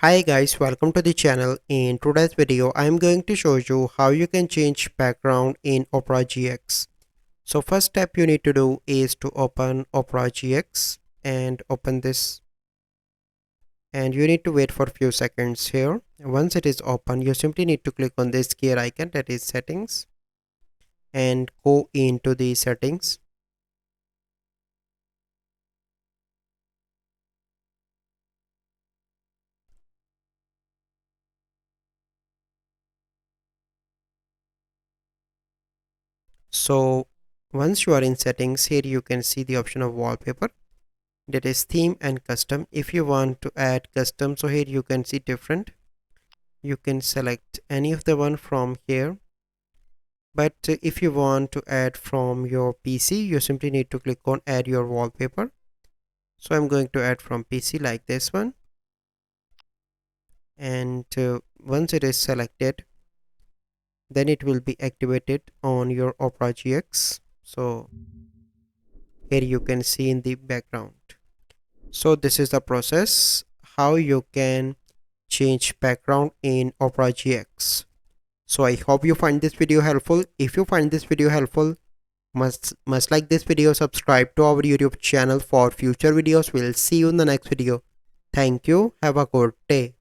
Hi guys, welcome to the channel. In today's video, I am going to show you how you can change background in Opera GX. So first step you need to do is to open Opera GX and open this, and you need to wait for a few seconds here. Once it is open, you simply need to click on this gear icon, that is settings, and go into the settings. So once you are in settings, here you can see the option of wallpaper, that is theme and custom. If you want to add custom, so here you can see different, you can select any of the one from here, but if you want to add from your PC, you simply need to click on add your wallpaper. So I'm going to add from PC like this one, and once it is selected, then it will be activated on your Opera GX. So here you can see in the background. So this is the process how you can change background in Opera GX. So I hope you find this video helpful. If you find this video helpful, must like this video, subscribe to our YouTube channel for future videos. We'll see you in the next video. Thank you. Have a good day.